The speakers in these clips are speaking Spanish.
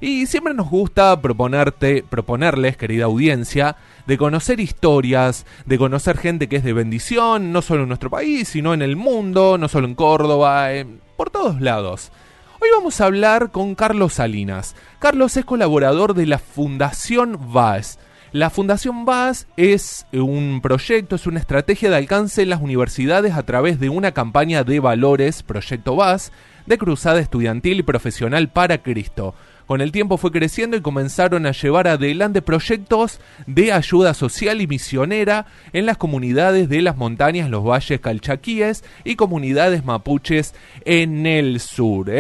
Y siempre nos gusta proponerles, querida audiencia, de conocer historias, de conocer gente que es de bendición, no solo en nuestro país, sino en el mundo, no solo en Córdoba, por todos lados. Hoy vamos a hablar con Carlos Salinas. Carlos es colaborador de la Fundación VAS. La Fundación VAS es un proyecto, es una estrategia de alcance en las universidades a través de una campaña de valores, Proyecto VAS, de cruzada estudiantil y profesional para Cristo. Con el tiempo fue creciendo y comenzaron a llevar adelante proyectos de ayuda social y misionera en las comunidades de las montañas, los valles calchaquíes y comunidades mapuches en el sur.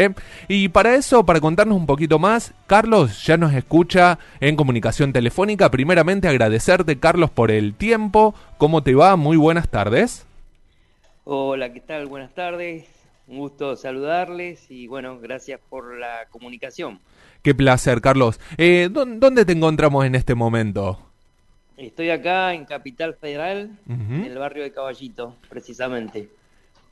Y para eso, para contarnos un poquito más, Carlos ya nos escucha en comunicación telefónica. Primeramente agradecerte, Carlos, por el tiempo. ¿Cómo te va? Muy buenas tardes. Hola, ¿qué tal? Buenas tardes. Un gusto saludarles y bueno, gracias por la comunicación. Qué placer, Carlos. ¿Dónde te encontramos en este momento? Estoy acá en Capital Federal, en Ujú. el barrio de Caballito, precisamente,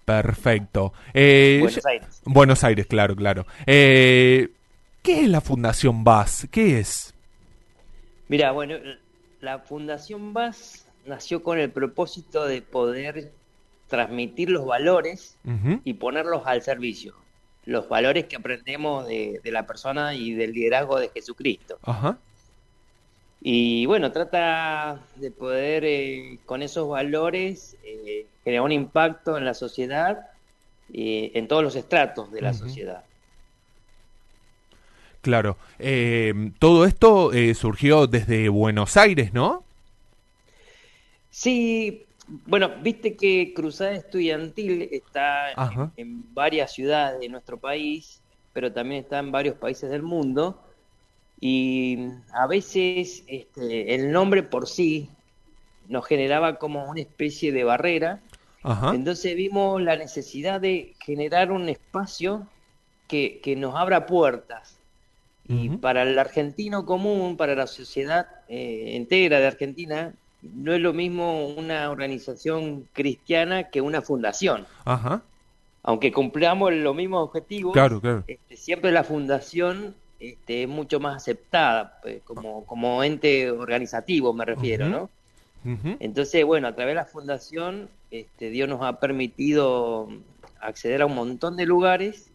Perfecto. Buenos Aires. Buenos Aires, claro, claro. ¿Qué es la Fundación VAS? ¿Qué es? Mira, bueno, la Fundación VAS nació con el propósito de poder transmitir los valores Ujú. y ponerlos al servicio. Los valores que aprendemos de la persona y del liderazgo de Jesucristo. Ajá. Y bueno, trata de poder con esos valores generar un impacto en la sociedad, en todos los estratos de la Ujú. sociedad. Claro. Todo esto surgió desde Buenos Aires, ¿no? Sí, bueno, viste que Cruzada Estudiantil está Ajá. en varias ciudades de nuestro país, pero también está en varios países del mundo, y a veces el nombre por sí nos generaba como una especie de barrera. Ajá. Entonces vimos la necesidad de generar un espacio que nos abra puertas. Y Ujú. para el argentino común, para la sociedad entera de Argentina, no es lo mismo una organización cristiana que una fundación. Ajá. Aunque cumplamos los mismos objetivos, Claro, claro. siempre la fundación es mucho más aceptada, como ente organizativo, me refiero, Ujú. ¿no? Ujú. Entonces, bueno, a través de la fundación, Dios nos ha permitido acceder a un montón de lugares,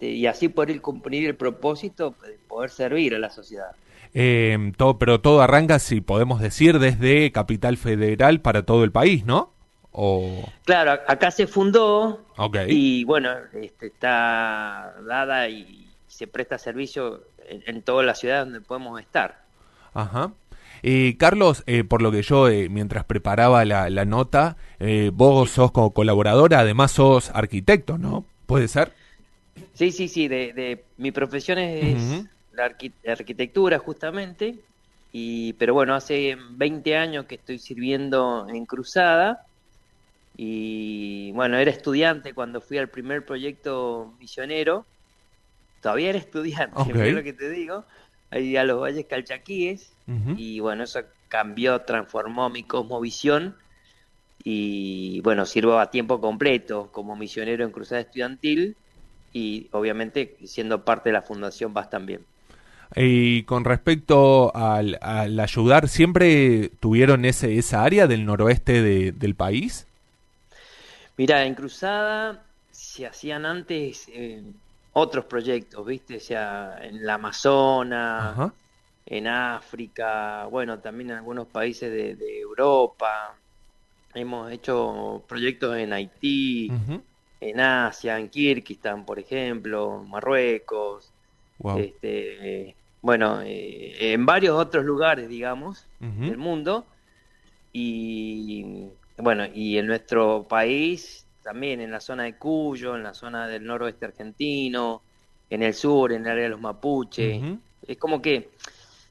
y así poder cumplir el propósito de poder servir a la sociedad. Pero todo arranca, si podemos decir, desde Capital Federal para todo el país, ¿no? O... Claro, acá se fundó Ok. y bueno, está dada y se presta servicio en toda la ciudad donde podemos estar. Ajá. Carlos, por lo que yo, mientras preparaba la nota, vos Sí, sos como colaboradora, además sos arquitecto, ¿no? ¿Puede ser? sí, sí, sí, mi profesión Ujú. es la arquitectura justamente, pero bueno, hace 20 años que estoy sirviendo en Cruzada y bueno, era estudiante cuando fui al primer proyecto misionero, todavía era estudiante, mirá Ok. lo que te digo, ahí a los Valles Calchaquíes Ujú. y bueno, eso cambió, transformó mi cosmovisión y bueno, sirvo a tiempo completo como misionero en Cruzada Estudiantil y obviamente siendo parte de la Fundación VAS también. Y con respecto al ayudar, ¿siempre tuvieron esa área del noroeste del país? Mira, en Cruzada se hacían antes otros proyectos, ¿viste? O sea, en el Amazonas, Ajá. en África, bueno, también en algunos países de Europa. Hemos hecho proyectos en Haití, Ujú. en Asia, en Kirguistán, por ejemplo, Marruecos, Wow. bueno, en varios otros lugares, digamos, Ujú. del mundo. Y bueno, y en nuestro país, también en la zona de Cuyo, en la zona del noroeste argentino, en el sur, en el área de los mapuches. Ujú. Es como que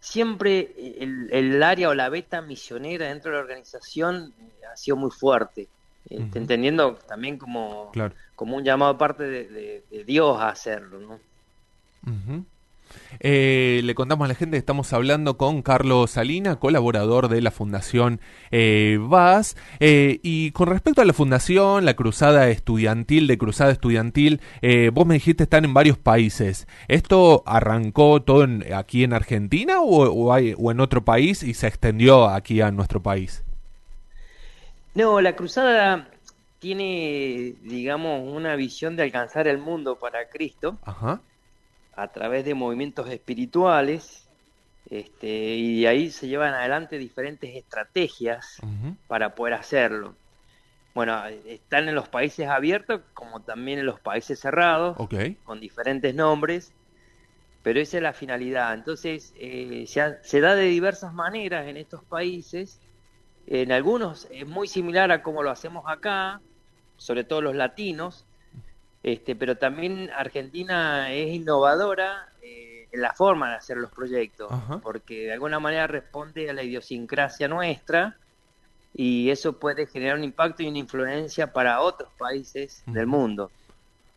siempre el área o la beta misionera dentro de la organización ha sido muy fuerte, Ujú. entendiendo también como, Claro. como un llamado parte de Dios a hacerlo, ¿no? Ujú. Le contamos a la gente que estamos hablando con Carlos Salina, colaborador de la Fundación VAS. Y con respecto a la Fundación, la Cruzada Estudiantil, vos me dijiste están en varios países. ¿Esto arrancó todo aquí en Argentina o en otro país y se extendió aquí a nuestro país? No, la cruzada tiene, digamos, una visión de alcanzar el mundo para Cristo Ajá. a través de movimientos espirituales, y de ahí se llevan adelante diferentes estrategias Ujú. para poder hacerlo. Bueno, están en los países abiertos como también en los países cerrados, Ok. con diferentes nombres, pero esa es la finalidad. Entonces, se da de diversas maneras en estos países. En algunos es muy similar a como lo hacemos acá, sobre todo los latinos, pero también Argentina es innovadora en la forma de hacer los proyectos, Ajá. porque de alguna manera responde a la idiosincrasia nuestra y eso puede generar un impacto y una influencia para otros países del Ujú. mundo.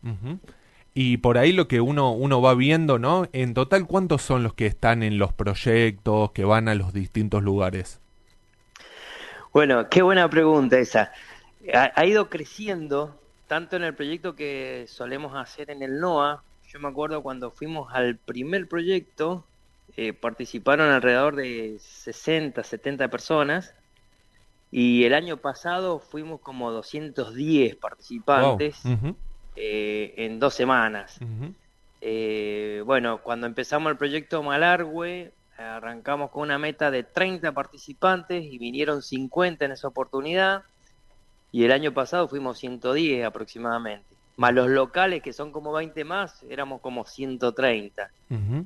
Ujú. Y por ahí lo que uno va viendo, ¿no? En total, ¿cuántos son los que están en los proyectos, que van a los distintos lugares? Bueno, qué buena pregunta esa. Ha ido creciendo tanto en el proyecto que solemos hacer en el NOA. Yo me acuerdo cuando fuimos al primer proyecto, participaron alrededor de 60, 70 personas y el año pasado fuimos como 210 Wow. participantes Ujú. en 2 semanas. Ujú. Bueno, cuando empezamos el proyecto Malargüe, arrancamos con una meta de 30 participantes y vinieron 50 en esa oportunidad. Y el año pasado fuimos 110 aproximadamente. Más los locales, que son como 20 más, éramos como 130. Ujú.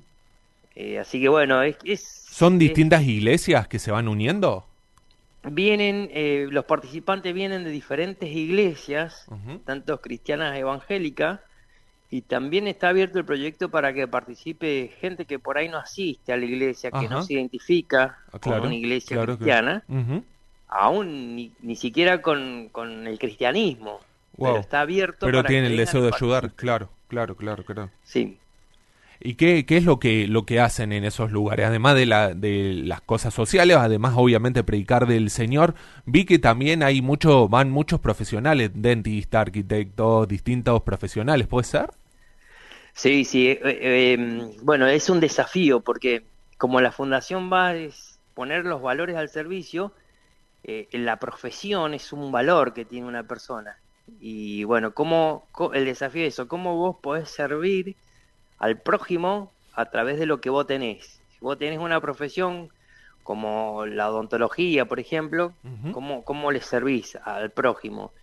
Así que bueno, ¿Son distintas iglesias que se van uniendo? los participantes vienen de diferentes iglesias, Ujú. tanto cristianas evangélicas, y también está abierto el proyecto para que participe gente que por ahí no asiste a la iglesia, que no Ajá. se identifica Ah, con una claro, iglesia claro que. cristiana, Ujú. aún ni siquiera con el cristianismo, pero Wow. está abierto Pero para que tienen el vengan deseo y de ayudar, participen. claro, claro, claro, claro. Sí. ¿Y qué es lo que hacen en esos lugares? Además de las cosas sociales, además obviamente predicar del Señor, vi que también van muchos profesionales, dentistas, arquitectos, distintos profesionales, ¿puede ser? Sí, sí. Bueno, es un desafío porque como la fundación va a poner los valores al servicio, la profesión es un valor que tiene una persona. Y bueno, el desafío es eso, cómo vos podés servir al prójimo a través de lo que vos tenés. Si vos tenés una profesión como la odontología, por ejemplo, Ujú. ¿cómo le servís al prójimo?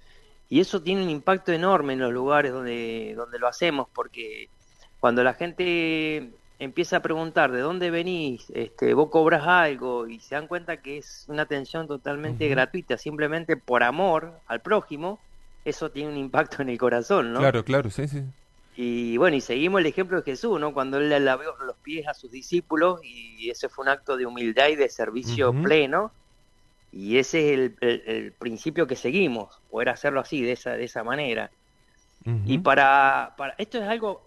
Y eso tiene un impacto enorme en los lugares donde lo hacemos, porque cuando la gente empieza a preguntar de dónde venís, vos cobras algo y se dan cuenta que es una atención totalmente Ujú. gratuita, simplemente por amor al prójimo, eso tiene un impacto en el corazón, ¿no? Claro, claro, sí, sí. Y bueno, y seguimos el ejemplo de Jesús, ¿no? Cuando él le lavó los pies a sus discípulos y ese fue un acto de humildad y de servicio Ujú. pleno y ese es el principio que seguimos, poder hacerlo así, de esa manera. Y Ujú. para esto es algo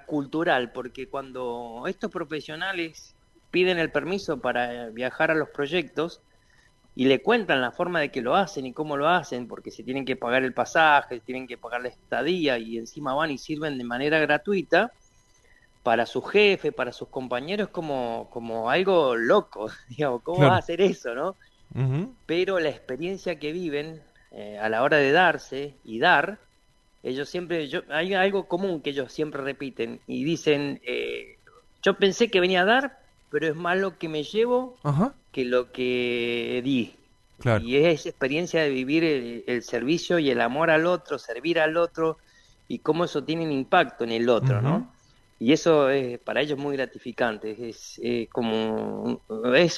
cultural, porque cuando estos profesionales piden el permiso para viajar a los proyectos y le cuentan la forma de que lo hacen y cómo lo hacen, porque se tienen que pagar el pasaje, tienen que pagar la estadía y encima van y sirven de manera gratuita, para su jefe, para sus compañeros, como algo loco, digamos, ¿cómo vas a Claro. hacer eso, no? Ujú. Pero la experiencia que viven a la hora de darse y dar, ellos siempre, hay algo común que ellos siempre repiten y dicen, yo pensé que venía a dar, pero es más lo que me llevo Ajá. que lo que di. Claro. Y es esa experiencia de vivir el servicio y el amor al otro, servir al otro y cómo eso tiene un impacto en el otro, Ujú. ¿no? Y eso es para ellos muy gratificante, es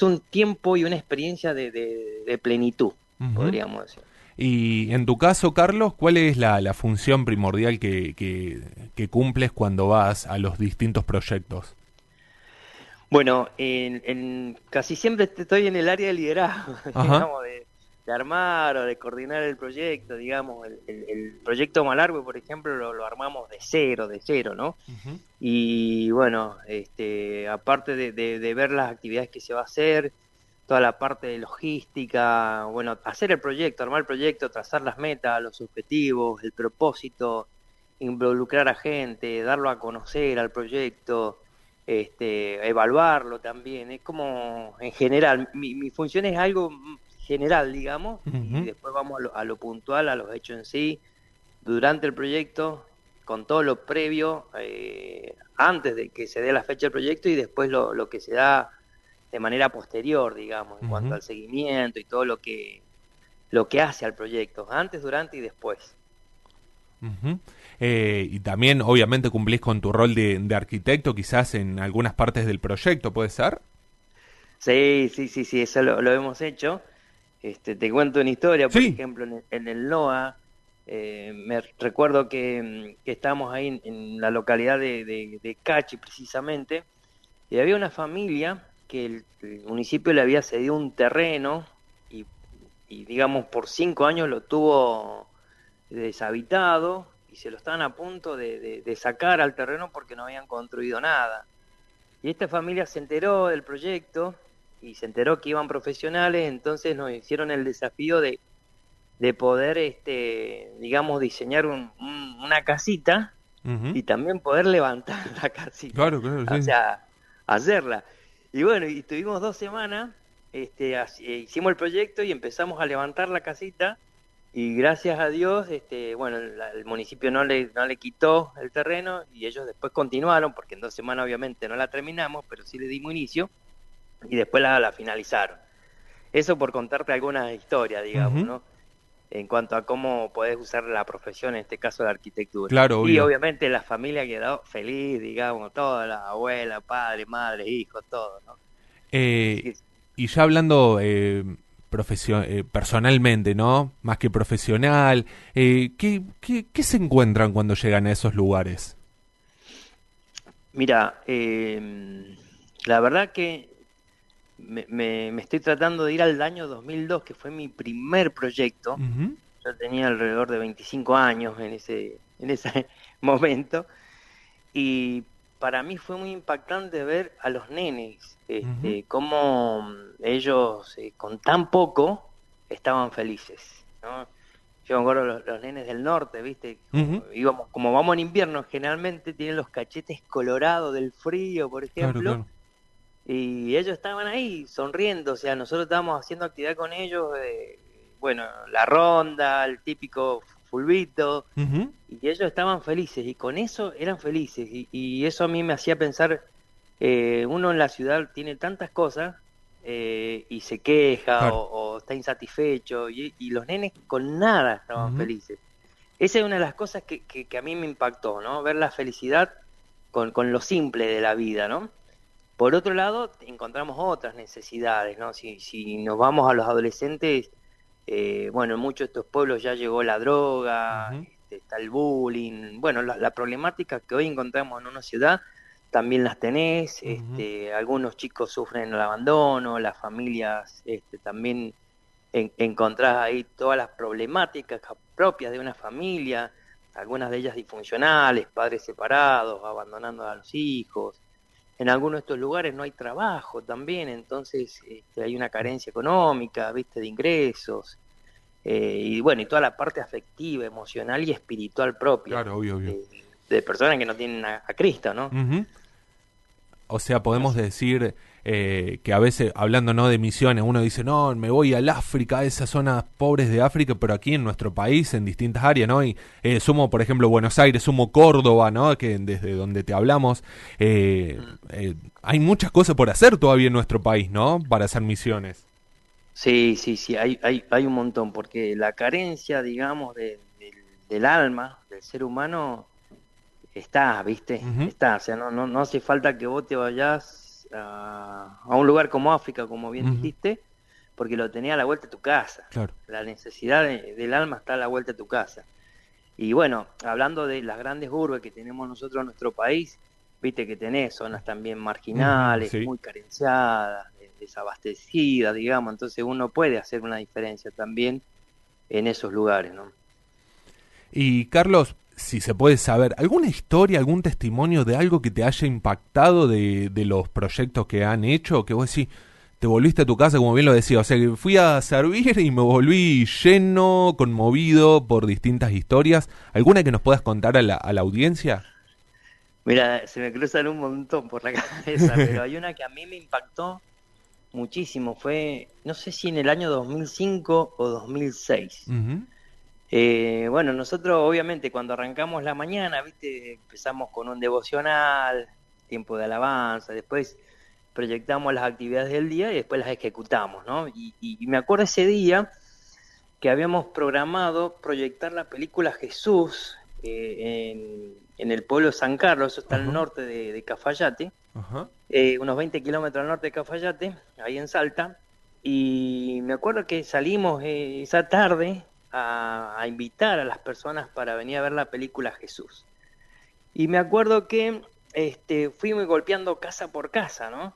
un tiempo y una experiencia de plenitud, Ujú. podríamos decir. Y en tu caso, Carlos, ¿cuál es la función primordial que cumples cuando vas a los distintos proyectos? Bueno, casi siempre estoy en el área de liderazgo, Ajá. digamos, de armar o de coordinar el proyecto, digamos. El proyecto Malargüe, por ejemplo, lo armamos de cero, ¿no? Ujú, Y bueno, aparte de ver las actividades que se va a hacer, toda la parte de logística, bueno, hacer el proyecto, armar el proyecto, trazar las metas, los objetivos, el propósito, involucrar a gente, darlo a conocer al proyecto, evaluarlo también. Es como en general, mi función es algo general, digamos, y ujú, después vamos a lo puntual, a los hechos en sí, durante el proyecto, con todo lo previo, antes de que se dé la fecha del proyecto y después lo que se da de manera posterior, digamos, en cuanto ujú, al seguimiento y todo lo que hace al proyecto, antes, durante y después. ujú. Y también, obviamente, cumplís con tu rol de arquitecto, quizás en algunas partes del proyecto, ¿puede ser? Sí, sí, sí, sí, eso lo hemos hecho. Te cuento una historia, por Sí. ejemplo, en el NOA, me recuerdo que estábamos ahí en la localidad de Cachi, precisamente, y había una familia que el municipio le había cedido un terreno y, y, digamos, por 5 años lo tuvo deshabitado y se lo estaban a punto de sacar al terreno porque no habían construido nada. Y esta familia se enteró del proyecto y se enteró que iban profesionales, entonces nos hicieron el desafío de poder, digamos, diseñar una casita Ujú. y también poder levantar la casita, Claro, claro, o sí. sea, hacerla. Y bueno, y estuvimos 2 semanas, hicimos el proyecto y empezamos a levantar la casita y gracias a Dios, bueno, el municipio no le quitó el terreno y ellos después continuaron, porque en 2 semanas obviamente no la terminamos, pero sí le dimos inicio y después la finalizaron. Eso por contarte algunas historias, digamos, Ujú. ¿no? En cuanto a cómo podés usar la profesión, en este caso la arquitectura. Claro, Y obvio. obviamente la familia quedó feliz, digamos, toda la abuela, padre, madre, hijos, todo, ¿no? Así Eh, que y ya hablando personalmente, ¿no? Más que profesional, ¿qué se encuentran cuando llegan a esos lugares? mira, la verdad que me estoy tratando de ir al año 2002, que fue mi primer proyecto. Ujú, Yo tenía alrededor de 25 años en ese momento. Y para mí fue muy impactante ver a los nenes, ujú, cómo ellos con tan poco estaban felices, ¿no? Yo me acuerdo los nenes del norte, ¿viste? ujú. Como vamos en invierno, generalmente tienen los cachetes colorados del frío, por Claro, ejemplo, claro. y ellos estaban ahí sonriendo, o sea, nosotros estábamos haciendo actividad con ellos, bueno, la ronda, el típico fulbito, Ujú, y ellos estaban felices, y con eso eran felices, y eso a mí me hacía pensar, uno en la ciudad tiene tantas cosas, y se queja claro. o está insatisfecho, y los nenes con nada estaban Ujú, felices. Esa es una de las cosas que a mí me impactó, ¿no? Ver la felicidad con lo simple de la vida, ¿no? Por otro lado, encontramos otras necesidades, ¿no? Si nos vamos a los adolescentes, bueno, en muchos de estos pueblos ya llegó la droga, ujú, está el bullying, bueno, la problemática que hoy encontramos en una ciudad también las tenés, ujú. algunos chicos sufren el abandono, las familias, también encontrás ahí todas las problemáticas propias de una familia, algunas de ellas disfuncionales, padres separados, abandonando a los hijos. En algunos de estos lugares no hay trabajo también, entonces hay una carencia económica, viste, de ingresos, y bueno, y toda la parte afectiva, emocional y espiritual propia Claro, obvio, obvio. de personas que no tienen a Cristo, ¿no? Ujú. O sea, podemos Así. decir que a veces, hablando no de misiones, uno dice, no, me voy al África, a esas zonas pobres de África, pero aquí en nuestro país, en distintas áreas, ¿no? Y sumo, por ejemplo, Buenos Aires, sumo Córdoba, ¿no? Que desde donde te hablamos, Mm. hay muchas cosas por hacer todavía en nuestro país, ¿no? Para hacer misiones. Sí, sí, sí, hay un montón, porque la carencia, digamos, del alma, del ser humano, está, ¿viste? Ujú, Está, o sea, no hace falta que vos te vayas a un lugar como África, como bien ujú, dijiste, porque lo tenés a la vuelta de tu casa. claro. La necesidad del alma está a la vuelta de tu casa. Y bueno, hablando de las grandes urbes que tenemos nosotros en nuestro país, viste que tenés zonas también Ujú, marginales, sí. muy carenciadas, desabastecidas, digamos, entonces uno puede hacer una diferencia también en esos lugares, ¿no? Y Carlos, si se puede saber, ¿alguna historia, algún testimonio de algo que te haya impactado de los proyectos que han hecho? Que vos decís, te volviste a tu casa, como bien lo decía, o sea, que fui a servir y me volví lleno, conmovido por distintas historias. ¿Alguna que nos puedas contar a la audiencia? Mira, se me cruzan un montón por la cabeza, pero hay una que a mí me impactó muchísimo, fue, no sé si en el año 2005 o 2006. Ujú. Bueno, nosotros obviamente cuando arrancamos la mañana, viste, empezamos con un devocional, tiempo de alabanza, después proyectamos las actividades del día y después las ejecutamos, ¿no? Y me acuerdo ese día que habíamos programado proyectar la película Jesús en el pueblo de San Carlos, eso está al Ajá, norte de Cafayate, ajá. unos 20 kilómetros al norte de Cafayate, ahí en Salta, y me acuerdo que salimos esa tarde a invitar a las personas para venir a ver la película Jesús. Y me acuerdo que fuimos golpeando casa por casa, ¿no?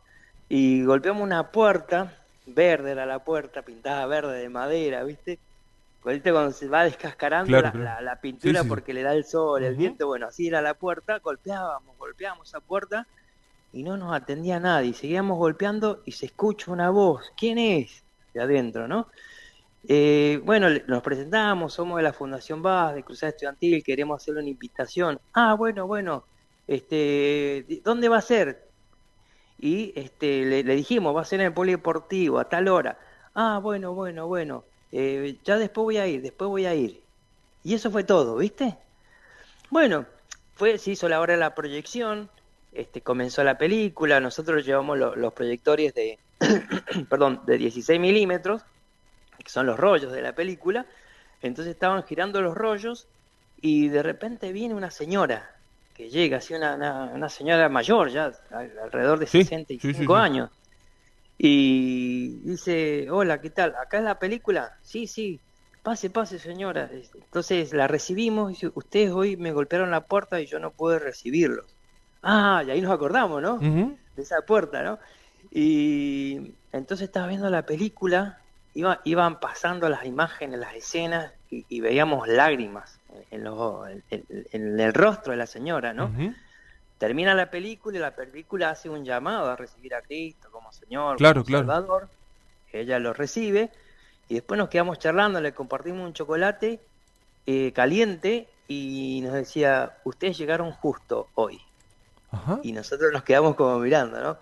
Y golpeamos una puerta, verde era la puerta, pintada verde de madera, ¿viste? ¿Viste cuando se va descascarando Claro, claro. la Sí, pintura sí, sí. porque le da el sol, el Ujú. viento? Bueno, así era la puerta, golpeábamos esa puerta y no nos atendía nadie. Seguíamos golpeando y se escucha una voz. ¿Quién es? De adentro, ¿no? Bueno, nos presentamos, somos de la Fundación BAS, de Cruzada Estudiantil, queremos hacerle una invitación. Ah, bueno, ¿dónde va a ser? Y le dijimos, va a ser en el polideportivo, a tal hora. Ah, bueno, ya después voy a ir. Y eso fue todo, ¿viste? Bueno, se hizo la hora de la proyección, comenzó la película, nosotros llevamos los proyectores de, perdón, de 16 milímetros, que son los rollos de la película, entonces estaban girando los rollos y de repente viene una señora que llega, así una señora mayor ya, alrededor de Sí, sí, sí, 65 sí. años, y dice, hola, ¿qué tal? ¿Acá es la película? Sí, sí, pase, señora. Entonces la recibimos y dice, ustedes hoy me golpearon la puerta y yo no pude recibirlos. Ah, y ahí nos acordamos, ¿no? Ujú. De esa puerta, ¿no? Y entonces estaba viendo la película, iban pasando las imágenes, las escenas, y veíamos lágrimas en el rostro de la señora, ¿no? Ujú. Termina la película y la película hace un llamado a recibir a Cristo como Señor, Claro, como claro. Salvador. Ella lo recibe y después nos quedamos charlando, le compartimos un chocolate caliente y nos decía, ustedes llegaron justo hoy. Ajá. Y nosotros nos quedamos como mirando, ¿no?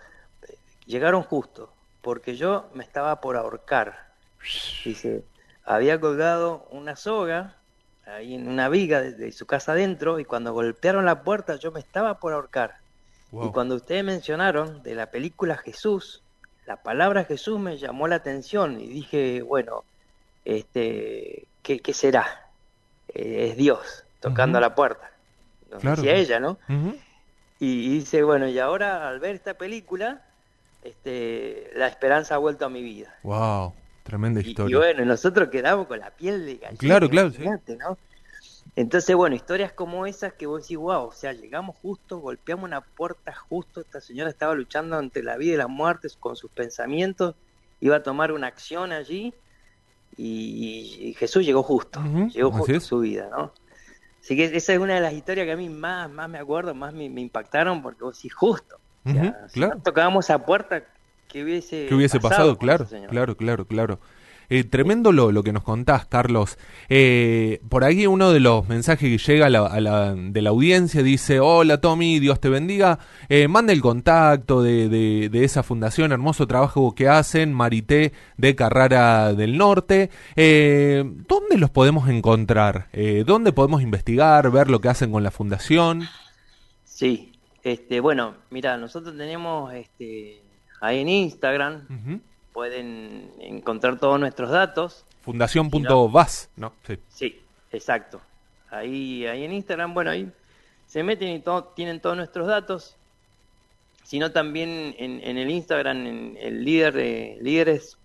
Llegaron justo, porque yo me estaba por ahorcar. Dice, había colgado una soga ahí en una viga de su casa adentro y cuando golpearon la puerta yo me estaba por ahorcar. Y Wow. cuando ustedes mencionaron de la película Jesús, la palabra Jesús me llamó la atención y dije, bueno, ¿qué será? Es Dios tocando a Ujú. la puerta, nos Claro, decía claro. ella, ¿no? Ujú. Y dice, bueno, y ahora al ver esta película, la esperanza ha vuelto a mi vida. Wow. Tremenda Y historia. bueno, nosotros quedamos con la piel de gallina, Claro, claro, sí. imagínate, ¿no? Entonces, bueno, historias como esas que vos decís, wow, o sea, llegamos justo, golpeamos una puerta justo, esta señora estaba luchando entre la vida y la muerte con sus pensamientos, iba a tomar una acción allí y Jesús Ujú. llegó Así justo a es. su vida, ¿no? Así que esa es una de las historias que a mí más me acuerdo, más me impactaron, porque vos decís justo, o Ujú. sea, si no Claro. tocábamos esa puerta, ¿qué ¿Qué hubiese hubiese pasado pasado? con esa Claro, señora? claro, claro, claro. Sí. Tremendo lo que nos contás, Carlos. Por ahí uno de los mensajes que llega de la audiencia dice, hola Tommy, Dios te bendiga. Manda el contacto de esa fundación, hermoso trabajo que hacen, Marité de Carrara del Norte. ¿Dónde los podemos encontrar? ¿Dónde podemos investigar, ver lo que hacen con la fundación? Sí, bueno, mira, nosotros tenemos ahí en Instagram, Ujú. pueden encontrar todos nuestros datos. Si no, Fundación.vas, ¿no? Sí. sí, exacto. Ahí en Instagram, bueno, ahí se meten y tienen todos nuestros datos. Sino también en el Instagram, en el líderes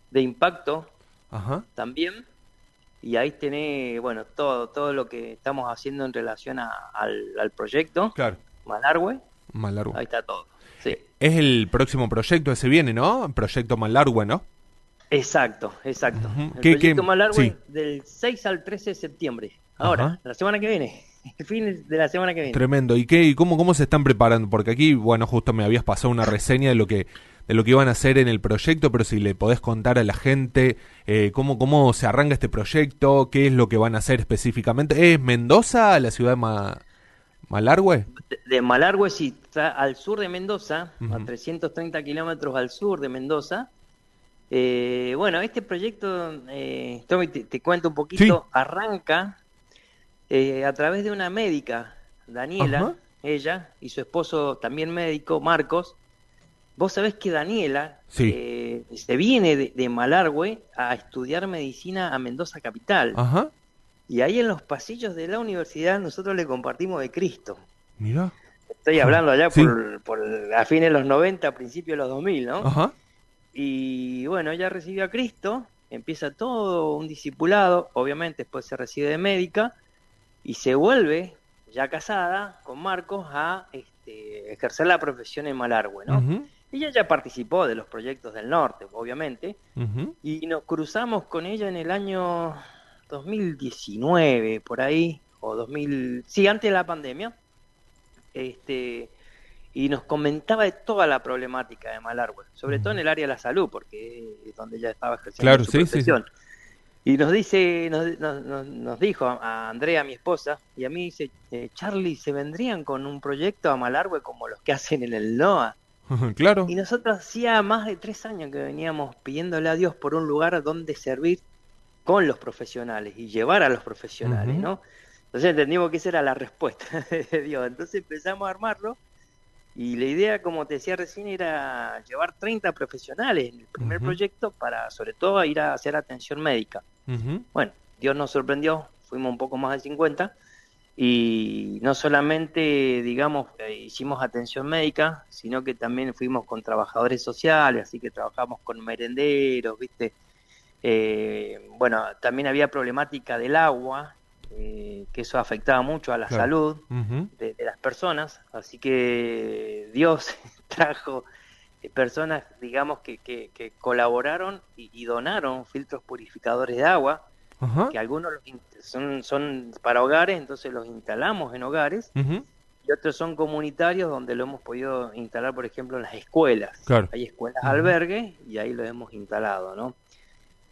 de impacto Ajá. también. Y ahí tenés, bueno, todo lo que estamos haciendo en relación al proyecto Claro. Malargüe. Más largo. Ahí está todo. sí. Es el próximo proyecto ese viene, ¿no? Proyecto Malargüe, ¿no? Exacto, exacto. Ujú. El ¿Qué? proyecto Malargüe Sí. es del 6 al 13 de septiembre. Ahora, Ajá. la semana que viene. El fin de la semana que viene. Tremendo. ¿Y cómo se están preparando? Porque aquí, bueno, justo me habías pasado una reseña de lo que iban a hacer en el proyecto, pero si le podés contar a la gente cómo se arranca este proyecto, qué es lo que van a hacer específicamente. ¿Es Mendoza, la ciudad de Malargüe? De Malargüe, sí, está al sur de Mendoza, a Ujú. 330 kilómetros al sur de Mendoza. Bueno, este proyecto, Tommy, te cuento un Sí. poquito, arranca a través de una médica, Ajá. Daniela, ella, y su esposo también médico, Marcos. Vos sabés que Daniela Sí. se viene de Malargüe a estudiar medicina a Mendoza Capital. Ajá. Y ahí en los pasillos de la universidad nosotros le compartimos de Cristo. Mira. Estoy hablando allá Sí. por a fines de los 90, a principios de los 2000, ¿no? Ajá. Y bueno, ella recibió a Cristo, empieza todo un discipulado, obviamente después se recibe de médica y se vuelve, ya casada, con Marcos a ejercer la profesión en Malargüe, ¿no? Ujú. Ella ya participó de los proyectos del norte, obviamente, Ujú. y nos cruzamos con ella en el año 2019, por ahí, o 2000, sí, antes de la pandemia, este, y nos comentaba de toda la problemática de Malargüe, sobre todo en el área de la salud, porque es donde ella estaba ejerciendo Claro, su sí, sí, sí. profesión. Y nos dice, nos dijo a Andrea, mi esposa, y a mí dice, Charlie, ¿se vendrían con un proyecto a Malargüe como los que hacen en el NOA? Claro. Y nosotros hacía más de 3 años que veníamos pidiéndole a Dios por un lugar donde servir con los profesionales y llevar a los profesionales, Ujú. ¿no? Entonces entendimos que esa era la respuesta de Dios. Entonces empezamos a armarlo y la idea, como te decía recién, era llevar 30 profesionales en el primer Ujú. proyecto para, sobre todo, ir a hacer atención médica. Ujú. Bueno, Dios nos sorprendió, fuimos un poco más de 50 y no solamente, digamos, hicimos atención médica, sino que también fuimos con trabajadores sociales, así que trabajamos con merenderos, ¿viste? Bueno, también había problemática del agua, que eso afectaba mucho a la Claro. salud Ujú. de las personas, así que Dios trajo personas, digamos, que colaboraron y donaron filtros purificadores de agua, Ajá. que algunos son para hogares, entonces los instalamos en hogares, Ujú. y otros son comunitarios donde lo hemos podido instalar, por ejemplo, en las escuelas. Claro. Hay escuelas Ujú. albergue y ahí lo hemos instalado, ¿no?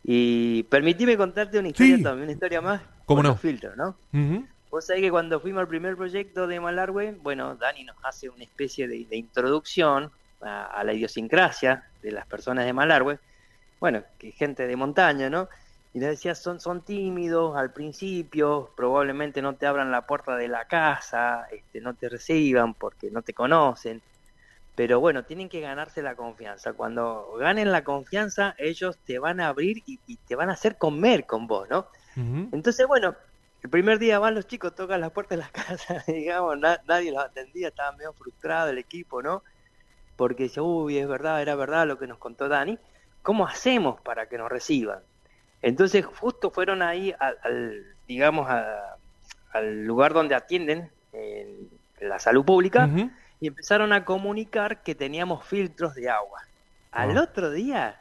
Y permitime contarte una historia Sí. también, una historia más ¿Cómo con los no? filtros, ¿no? Ujú. Vos sabés que cuando fuimos al primer proyecto de Malargüe, bueno, Dani nos hace una especie de introducción a la idiosincrasia de las personas de Malargüe, bueno, que gente de montaña, ¿no? Y nos decía, son tímidos al principio, probablemente no te abran la puerta de la casa, no te reciban porque no te conocen, pero bueno, tienen que ganarse la confianza. Cuando ganen la confianza, ellos te van a abrir y te van a hacer comer con vos, ¿no? Ujú. Entonces, bueno, el primer día van los chicos, tocan las puertas de las casas, digamos, nadie los atendía, estaba medio frustrado el equipo, ¿no? Porque dice, uy, es verdad, era verdad lo que nos contó Dani, ¿cómo hacemos para que nos reciban? Entonces, justo fueron ahí digamos, al lugar donde atienden en la salud pública Ujú. y empezaron a comunicar que teníamos filtros de agua. Al Wow. otro día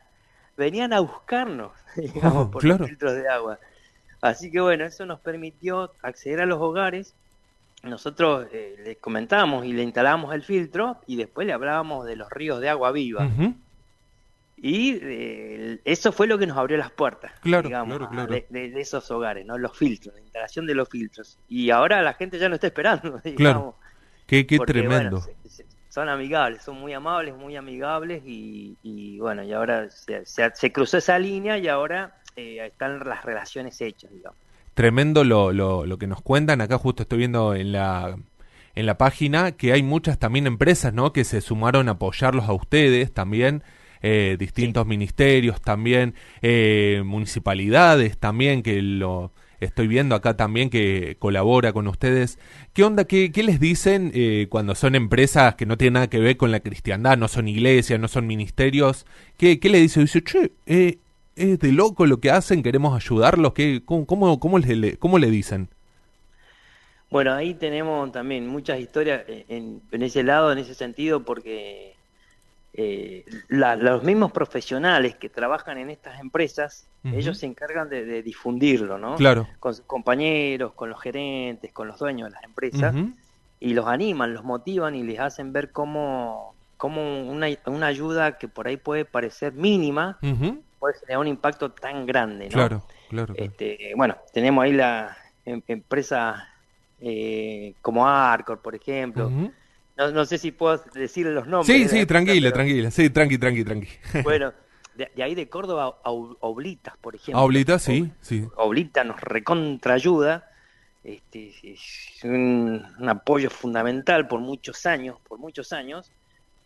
venían a buscarnos, digamos, por los Claro. filtros de agua. Así que bueno, eso nos permitió acceder a los hogares. Nosotros les comentábamos y le instalábamos el filtro y después le hablábamos de los ríos de agua viva. Ujú. Y eso fue lo que nos abrió las puertas, Claro, digamos, claro, claro. de esos hogares, ¿no? Los filtros, la instalación de los filtros. Y ahora la gente ya no está esperando, Claro. digamos, Qué porque bueno, tremendo. son amigables, son muy amigables y bueno, y ahora se cruzó esa línea y ahora están las relaciones hechas, digamos. Tremendo lo que nos cuentan. Acá justo estoy viendo en la página que hay muchas también empresas, ¿no? Que se sumaron a apoyarlos a ustedes también. Sí. Distintos ministerios también, municipalidades también, que lo estoy viendo acá también que colabora con ustedes. ¿Qué onda? ¿Qué les dicen cuando son empresas que no tienen nada que ver con la cristiandad, no son iglesias, no son ministerios? ¿Qué le dice? Dice, che, es de loco lo que hacen, queremos ayudarlos. ¿Cómo le dicen? Bueno, ahí tenemos también muchas historias en ese lado, en ese sentido, porque los mismos profesionales que trabajan en estas empresas, Ujú. ellos se encargan de difundirlo, ¿no? Claro. Con sus compañeros, con los gerentes, con los dueños de las empresas, Ujú. y los animan, los motivan y les hacen ver cómo una ayuda que por ahí puede parecer mínima Ujú. puede generar un impacto tan grande, ¿no? Claro, claro, claro. Bueno, tenemos ahí la empresa como Arcor, por ejemplo. Ujú. No sé si puedo decir los nombres Sí, de la sí, empresa, tranquila, pero tranquila. Sí, tranqui, tranqui, tranqui. bueno, de ahí de Córdoba a Oblitas, por ejemplo. Aulita, sí, sí. Oblita nos recontra ayuda, es un apoyo fundamental por muchos años, por muchos años.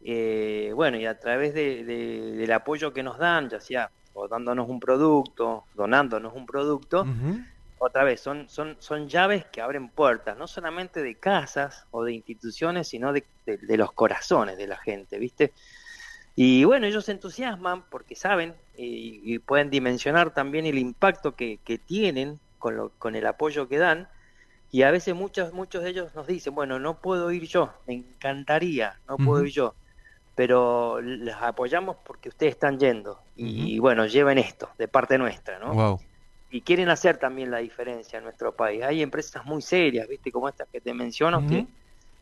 Bueno, y a través del apoyo que nos dan, ya sea o dándonos un producto, donándonos un producto, Ujú. otra vez, son llaves que abren puertas, no solamente de casas o de instituciones, sino de los corazones de la gente, ¿viste? Y bueno, ellos se entusiasman porque saben y pueden dimensionar también el impacto que tienen con el apoyo que dan. Y a veces muchos de ellos nos dicen, bueno, no puedo ir yo, me encantaría, no puedo Ujú. ir yo, pero les apoyamos porque ustedes están yendo. Ujú. Y bueno, lleven esto de parte nuestra, ¿no? Wow. Y quieren hacer también la diferencia en nuestro país. Hay empresas muy serias, ¿viste? Como estas que te menciono, Ujú.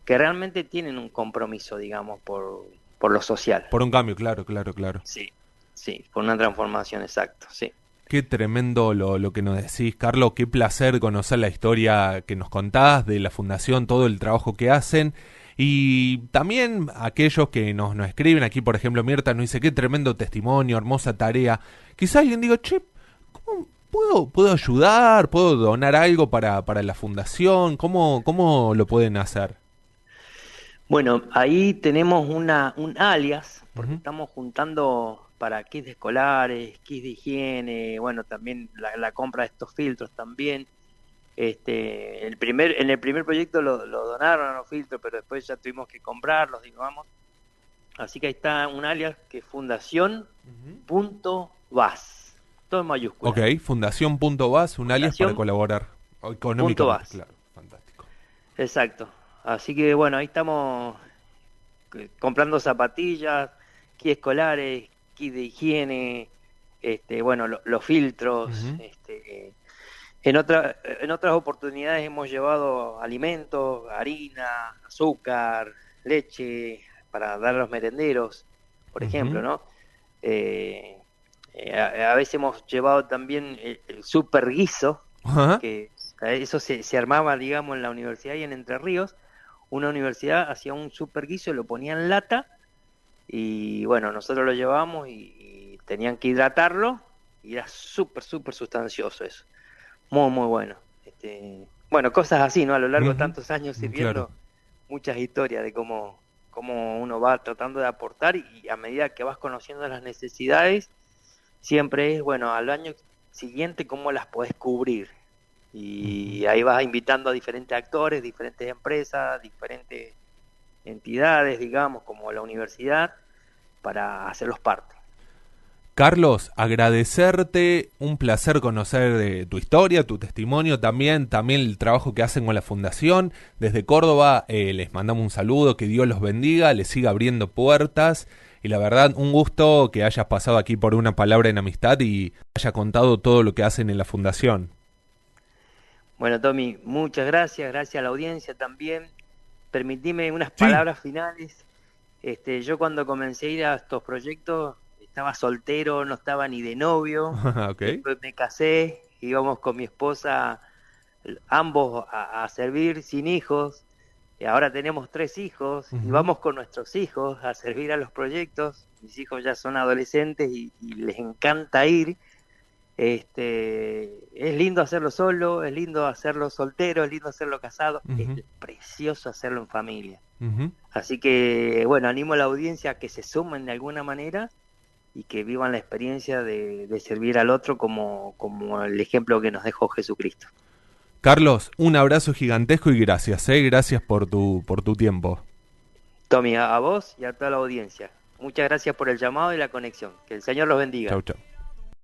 que realmente tienen un compromiso, digamos, por lo social. Por un cambio, claro, claro, claro. Sí, sí, por una transformación, exacto, sí. Qué tremendo lo que nos decís, Carlos. Qué placer conocer la historia que nos contás de la fundación, todo el trabajo que hacen. Y también aquellos que nos escriben aquí, por ejemplo, Mirta nos dice, qué tremendo testimonio, hermosa tarea. Quizá alguien diga, che, ¿cómo puedo ayudar? ¿Puedo donar algo para la fundación? ¿Cómo lo pueden hacer? Bueno, ahí tenemos un alias, porque Ujú. estamos juntando para kits escolares, kits de higiene, bueno, también la compra de estos filtros también. En el primer proyecto lo donaron a los filtros, pero después ya tuvimos que comprarlos, digamos. Así que ahí está un alias que es Ujú. fundación.vas, todo en Ok, mayúscula. fundación.bas, un alias para Fundación.vas, colaborar económicamente, claro. Fantástico. exacto. Así que bueno, ahí estamos comprando zapatillas, kits escolares, kits de higiene, bueno, los filtros, Ujú. en otras oportunidades hemos llevado alimentos, harina, azúcar, leche, para dar a los merenderos, por ejemplo, Ujú. ¿no? Eh, a veces hemos llevado también el super guiso, Ajá. que eso se armaba, digamos, en la universidad y en Entre Ríos. Una universidad hacía un super guiso, lo ponía en lata y bueno, nosotros lo llevábamos y tenían que hidratarlo y era súper sustancioso eso. Muy, muy bueno. Bueno, cosas así, ¿no? A lo largo de Ujú. tantos años Claro. sirviendo, muchas historias de cómo uno va tratando de aportar y a medida que vas conociendo las necesidades, siempre es, bueno, al año siguiente cómo las podés cubrir. Ujú. Y ahí vas invitando a diferentes actores, diferentes empresas, diferentes entidades, digamos, como la universidad, para hacerlos parte. Carlos, agradecerte, un placer conocer tu historia, tu testimonio también el trabajo que hacen con la fundación. Desde Córdoba les mandamos un saludo, que Dios los bendiga, les siga abriendo puertas. Y la verdad, un gusto que hayas pasado aquí por una palabra en amistad y haya contado todo lo que hacen en la fundación. Bueno, Tommy, muchas gracias, gracias a la audiencia también. Permitime unas Sí. palabras finales. Yo cuando comencé a ir a estos proyectos estaba soltero, no estaba ni de novio, Ok. después me casé, íbamos con mi esposa ambos a servir sin hijos, y ahora tenemos 3 hijos y Ujú. vamos con nuestros hijos a servir a los proyectos. Mis hijos ya son adolescentes y les encanta ir. Es lindo hacerlo solo, es lindo hacerlo soltero, es lindo hacerlo casado, es Ujú. precioso hacerlo en familia. Ujú. Así que, bueno, animo a la audiencia a que se sumen de alguna manera y que vivan la experiencia de servir al otro como el ejemplo que nos dejó Jesucristo. Carlos, un abrazo gigantesco y gracias, gracias por tu tiempo. Tommy, a vos y a toda la audiencia. Muchas gracias por el llamado y la conexión. Que el Señor los bendiga. Chau, chau.